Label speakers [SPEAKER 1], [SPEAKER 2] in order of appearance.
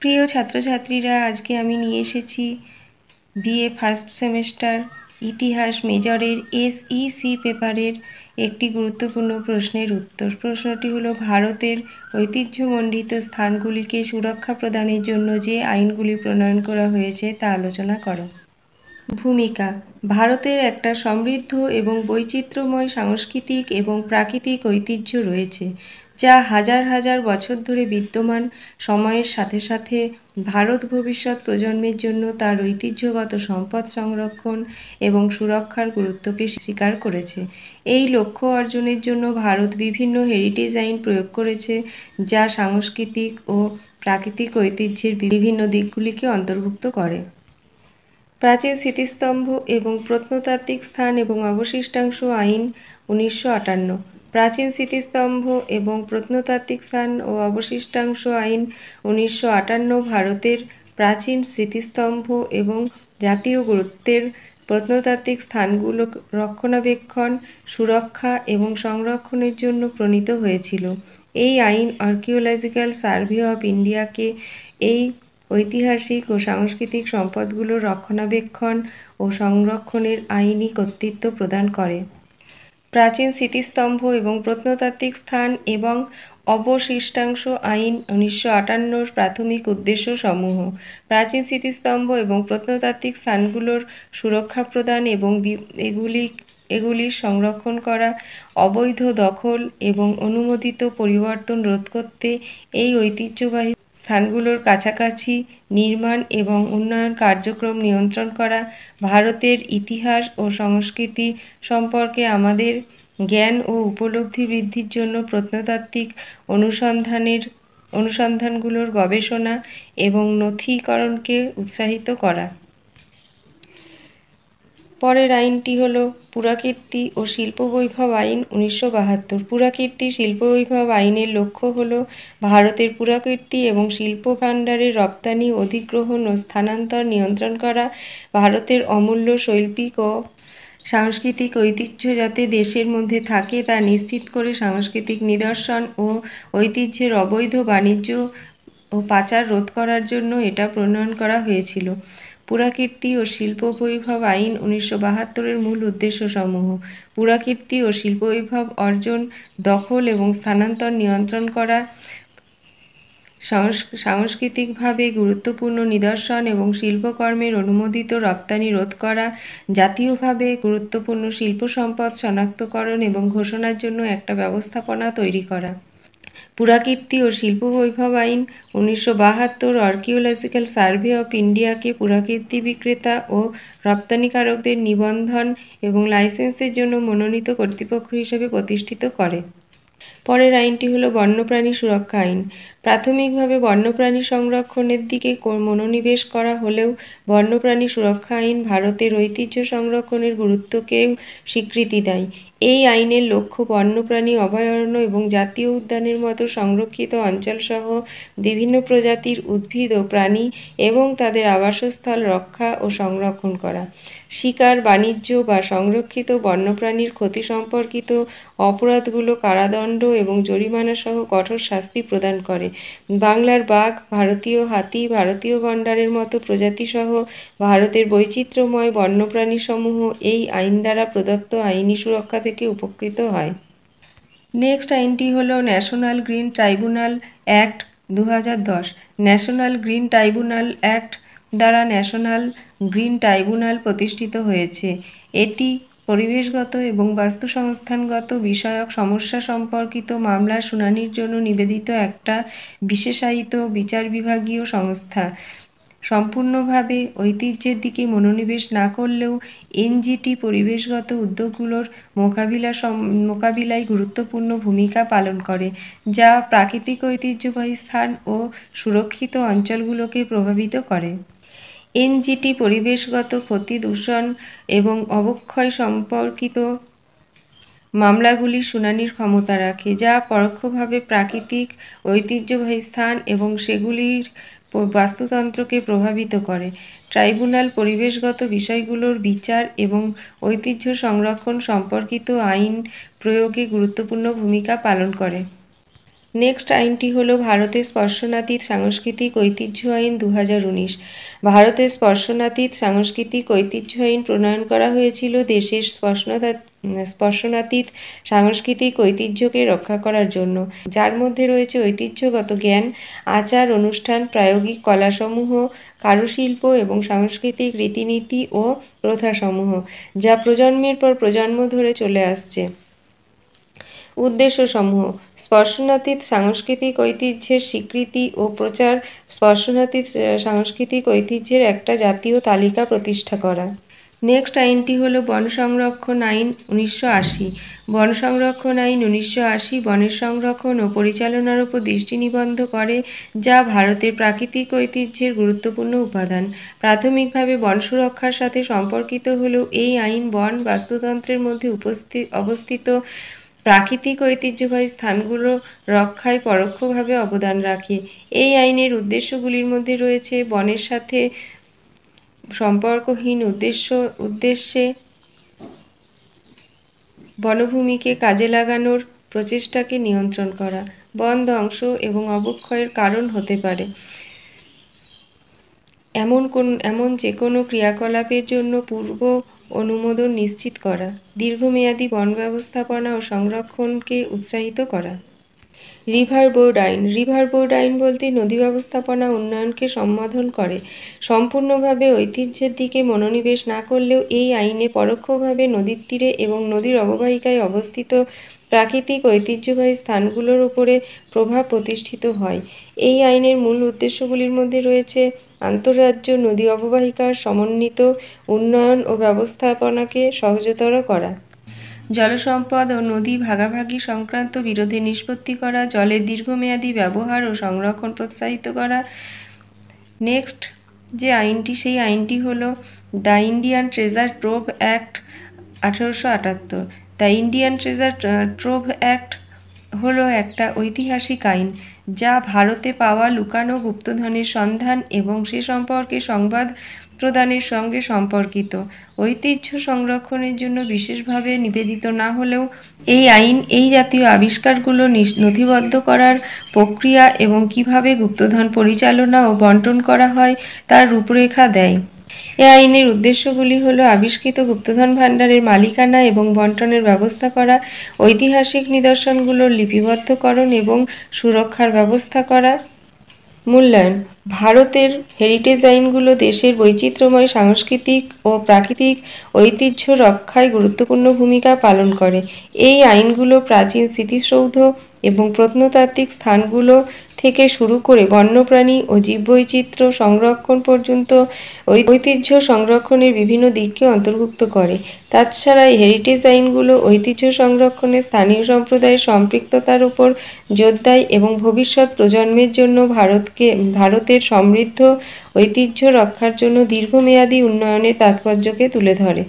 [SPEAKER 1] প্রিয় ছাত্রছাত্রীরা, আজকে আমি নিয়ে এসেছি বিএ ফার্স্ট সেমেস্টার ইতিহাস মেজরের SEC পেপারের একটি গুরুত্বপূর্ণ প্রশ্নের উত্তর। প্রশ্নটি হলো, ভারতের ঐতিহ্যমণ্ডিত স্থানগুলিকে সুরক্ষা প্রদানের জন্য যে আইনগুলি প্রণয়ন করা হয়েছে তা আলোচনা করো। ভূমিকা: ভারতের একটা সমৃদ্ধ এবং বৈচিত্র্যময় সাংস্কৃতিক এবং প্রাকৃতিক ঐতিহ্য রয়েছে, যা হাজার হাজার বছর ধরে বিদ্যমান। সময়ের সাথে সাথে ভারত ভবিষ্যৎ প্রজন্মের জন্য তার ঐতিহ্যগত সম্পদ সংরক্ষণ এবং সুরক্ষার গুরুত্বকে স্বীকার করেছে। এই লক্ষ্য অর্জনের জন্য ভারত বিভিন্ন হেরিটেজ আইন প্রয়োগ করেছে, যা সাংস্কৃতিক ও প্রাকৃতিক ঐতিহ্যের বিভিন্ন দিকগুলিকে অন্তর্ভুক্ত করে। প্রাচীন স্মৃতিস্তম্ভ এবং প্রত্নতাত্ত্বিক স্থান এবং অবশিষ্টাংশ আইন 1958। প্রাচীন স্মৃতিস্তম্ভ এবং প্রত্নতাত্ত্বিক স্থান ও অবশিষ্টাংশ আইন 1958 ভারতের প্রাচীন স্মৃতিস্তম্ভ এবং জাতীয় গুরুত্বের প্রত্নতাত্ত্বিক স্থানগুলো রক্ষণাবেক্ষণ, সুরক্ষা এবং সংরক্ষণের জন্য প্রণীত হয়েছিল। এই আইন আর্কিওলজিক্যাল সার্ভে অফ ইন্ডিয়াকে এই ঐতিহাসিক ও সাংস্কৃতিক সম্পদগুলোর রক্ষণাবেক্ষণ ও সংরক্ষণের আইনি কর্তৃত্ব প্রদান করে। প্রাচীন স্মৃতিস্তম্ভ এবং প্রত্নতাত্ত্বিক স্থান এবং অবশিষ্টাংশ আইন 1958 প্রাথমিক উদ্দেশ্য সমূহ: প্রাচীন স্মৃতিস্তম্ভ এবং প্রত্নতাত্ত্বিক স্থানগুলোর সুরক্ষা প্রদান এবং এগুলির সংরক্ষণ করা, অবৈধ দখল এবং অনুমোদিত পরিবর্তন রোধ করতে এই ঐতিহ্যবাহী স্থানগুলোর কাছাকাছি নির্মাণ এবং উন্নয়ন কার্যক্রম নিয়ন্ত্রণ করা, ভারতের ইতিহাস ও সংস্কৃতি সম্পর্কে আমাদের জ্ঞান ও উপলব্ধি বৃদ্ধির জন্য প্রত্নতাত্ত্বিক অনুসন্ধানগুলোর গবেষণা এবং নথিকরণকে উৎসাহিত করা। পরের আইনটি হল পুরাকীর্তি ও শিল্পবৈভব আইন 1972। পুরাকীর্তি শিল্পবৈভব আইনের লক্ষ্য হল ভারতের পুরাকীর্তি এবং শিল্প ভাণ্ডারের রপ্তানি, অধিগ্রহণ ও স্থানান্তর নিয়ন্ত্রণ করা। ভারতের অমূল্য শৈল্পিক ও সাংস্কৃতিক ঐতিহ্য যাতে দেশের মধ্যে থাকে তা নিশ্চিত করে সাংস্কৃতিক নিদর্শন ও ঐতিহ্যের অবৈধ বাণিজ্য ও পাচার রোধ করার জন্য এটা প্রণয়ন করা হয়েছিল। পুরাকীর্তি ও শিল্পবৈভব আইন 1972 মূল উদ্দেশ্যসমূহ: পুরাকীর্তি ও শিল্পবৈভব অর্জন, দখল এবং স্থানান্তর নিয়ন্ত্রণ করা, সাংস্কৃতিকভাবে গুরুত্বপূর্ণ নিদর্শন এবং শিল্পকর্মের অনুমোদিত রপ্তানি রোধ করা, জাতীয়ভাবে গুরুত্বপূর্ণ শিল্প সম্পদ শনাক্তকরণ এবং ঘোষণার জন্য একটা ব্যবস্থাপনা তৈরি করা। পুরাকীর্তি ও শিল্পবৈভব আইন 1972 আর্কিওলজিক্যাল সার্ভে অফ ইন্ডিয়াকে পুরাকীর্তি বিক্রেতা ও রপ্তানিকারকদের নিবন্ধন এবং লাইসেন্সের জন্য মনোনীত কর্তৃপক্ষ হিসেবে প্রতিষ্ঠিত করে। পরের আইনটি হল বন্যপ্রাণী সুরক্ষা আইন। প্রাথমিকভাবে বন্যপ্রাণী সংরক্ষণের দিকে মনোনিবেশ করা হলেও বন্যপ্রাণী সুরক্ষা আইন ভারতের ঐতিহ্য সংরক্ষণের গুরুত্বকেও স্বীকৃতি দেয়। এই আইনের লক্ষ্য বন্যপ্রাণী অভয়ারণ্য এবং জাতীয় উদ্যানের মতো সংরক্ষিত অঞ্চলসহ বিভিন্ন প্রজাতির উদ্ভিদ ও প্রাণী এবং তাদের আবাসস্থল রক্ষা ও সংরক্ষণ করা। শিকার, বাণিজ্য বা সংরক্ষিত বন্যপ্রাণীর ক্ষতি সম্পর্কিত অপরাধগুলো কারাদণ্ড এবং জরিমানা সহ কঠোর শাস্তি প্রদান করে। বাংলার বাঘ, ভারতীয় হাতি, ভারতীয় গন্ডারের মতো প্রজাতিসহ ভারতের বৈচিত্র্যময় বন্যপ্রাণীসমূহ এই আইন দ্বারা প্রদত্ত আইনি সুরক্ষা থেকে উপকৃত হয়। নেক্সট আইনটি হল national green tribunal act 2010। National green tribunal act দ্বারা ন্যাশনাল গ্রিন ট্রাইব্যুনাল প্রতিষ্ঠিত হয়েছে। এটি পরিবেশগত এবং বাস্তুসংস্থানগত বিষয়ক সমস্যা সম্পর্কিত মামলার শুনানির জন্য নিবেদিত একটা বিশেষায়িত বিচারবিভাগীয় সংস্থা। সম্পূর্ণভাবে ঐতিহ্যের দিকে মনোনিবেশ না করলেও এনজিটি পরিবেশগত উদ্যোগগুলোর মোকাবিলায় গুরুত্বপূর্ণ ভূমিকা পালন করে, যা প্রাকৃতিক ঐতিহ্যবাহী স্থান ও সুরক্ষিত অঞ্চলগুলোকে প্রভাবিত করে। এনজিটি পরিবেশগত ক্ষতি, দূষণ এবং অবক্ষয় সম্পর্কিত মামলাগুলির শুনানির ক্ষমতা রাখে, যা পরোক্ষভাবে প্রাকৃতিক ঐতিহ্যবাহী স্থান এবং সেগুলির বাস্তুতন্ত্রকে প্রভাবিত করে। ট্রাইব্যুনাল পরিবেশগত বিষয়গুলোর বিচার এবং ঐতিহ্য সংরক্ষণ সম্পর্কিত আইন প্রয়োগে গুরুত্বপূর্ণ ভূমিকা পালন করে। নেক্সট আইনটি হলো ভারতের স্পর্শনাতীত সাংস্কৃতিক ঐতিহ্য আইন 2019। ভারতের স্পর্শনাতীত সাংস্কৃতিক ঐতিহ্য আইন প্রণয়ন করা হয়েছিল দেশের স্পর্শনাতীত সাংস্কৃতিক ঐতিহ্যকে রক্ষা করার জন্য, যার মধ্যে রয়েছে ঐতিহ্যগত জ্ঞান, আচার অনুষ্ঠান, প্রায়োগিক কলাসমূহ, কারুশিল্প এবং সাংস্কৃতিক রীতিনীতি ও প্রথাসমূহ, যা প্রজন্মের পর প্রজন্ম ধরে চলে আসছে। উদ্দেশ্যসমূহ: স্পর্শনাতীত সাংস্কৃতিক ঐতিহ্যের স্বীকৃতি ও প্রচার, স্পর্শনাতীত সাংস্কৃতিক ঐতিহ্যের একটা জাতীয় তালিকা প্রতিষ্ঠা করা। নেক্সট আইনটি হলো বন সংরক্ষণ আইন 1980। বন সংরক্ষণ আইন 1980 বনের সংরক্ষণ ও পরিচালনার উপর দৃষ্টি নিবদ্ধ করে, যা ভারতের প্রাকৃতিক ঐতিহ্যের গুরুত্বপূর্ণ উপাদান। প্রাথমিকভাবে বন সুরক্ষার সাথে সম্পর্কিত হলেও এই আইন বন বাস্তুতন্ত্রের মধ্যে অবস্থিত প্রাকৃতিক ঐতিহ্যবাহী স্থানগুলো রক্ষায় পরোক্ষভাবে অবদান রাখে। এই আইনের উদ্দেশ্যগুলির মধ্যে রয়েছে বনের সাথে সম্পর্কহীন উদ্দেশ্যে বনভূমিকে কাজে লাগানোর প্রচেষ্টাকে নিয়ন্ত্রণ করা, বন ধ্বংস এবং অবক্ষয়ের কারণ হতে পারে এমন যে কোনো ক্রিয়াকলাপের জন্য পূর্ব অনুমোদন নিশ্চিত করা, দীর্ঘমেয়াদী বন ব্যবস্থাপনা ও সংরক্ষণকে উৎসাহিত করা। রিভার বোর্ড আইন। রিভার বোর্ড আইন বলতে নদী ব্যবস্থাপনা উন্নয়নকে সম্বোধন করে। সম্পূর্ণভাবে ঐতিহ্যের দিকে মনোনিবেশ না করলেও এই আইনে পরোক্ষভাবে নদীর তীরে এবং নদীর অববাহিকায় অবস্থিত প্রাকৃতিক ঐতিহ্যবাহী স্থানগুলোর উপরে প্রভাব প্রতিষ্ঠিত হয়। এই আইনের মূল উদ্দেশ্যগুলির মধ্যে রয়েছে আন্তঃরাজ্য নদী অববাহিকার সমন্বিত উন্নয়ন ও ব্যবস্থাপনাকে সহজতর করা, জলসম্পদ ও নদী ভাগাভাগি সংক্রান্ত বিরোধে নিষ্পত্তি করা, জলের দীর্ঘমেয়াদী ব্যবহার ও সংরক্ষণ প্রোৎসাহিত করা। নেক্সট যে আইনটি, সেই আইনটি হলো the Indian treasure trove act 1878। The Indian treasure trove act হলো একটা ঐতিহাসিক আইন, যা ভারতে পাওয়া লুকানো গুপ্তধনের সন্ধান এবং সে সম্পর্কে সংবাদ প্রদানের সঙ্গে সম্পর্কিত। ঐতিহ্য সংরক্ষণের জন্য বিশেষভাবে নিবেদিত না হলেও এই আইন এই জাতীয় আবিষ্কারগুলো নথিবদ্ধ করার প্রক্রিয়া এবং কিভাবে গুপ্তধন পরিচালনা ও বন্টন করা হয় তার রূপরেখা দেয়। এ আইনের উদ্দেশ্যগুলি হলো আবিষ্কৃত গুপ্তধন ভাণ্ডারের মালিকানা এবং বন্টনের ব্যবস্থা করা, ঐতিহাসিক নিদর্শনগুলোর লিপিবদ্ধকরণ এবং সুরক্ষার ব্যবস্থা করা। মূল্যায়ন: ভারতের হেরিটেজ আইনগুলো দেশের বৈচিত্র্যময় সাংস্কৃতিক ও প্রাকৃতিক ঐতিহ্য রক্ষায় গুরুত্বপূর্ণ ভূমিকা পালন করে। এই আইনগুলো প্রাচীন স্মৃতিসৌধ এবং প্রত্নতাত্ত্বিক স্থানগুলো থেকে শুরু করে বন্যপ্রাণী ও জীববৈচিত্র্য সংরক্ষণ পর্যন্ত ঐতিহ্য সংরক্ষণের বিভিন্ন দিককে অন্তর্ভুক্ত করে। তাছাড়া হেরিটেজ আইনগুলো ঐতিহ্য সংরক্ষণে স্থানীয় সম্প্রদায়ের সম্পৃক্ততার উপর জোর দেয় এবং ভবিষ্যৎ প্রজন্মের জন্য ভারতের সমৃদ্ধ ঐতিহ্য রক্ষার জন্য দীর্ঘমেয়াদী উন্নয়নের তাৎপর্যকে তুলে ধরে।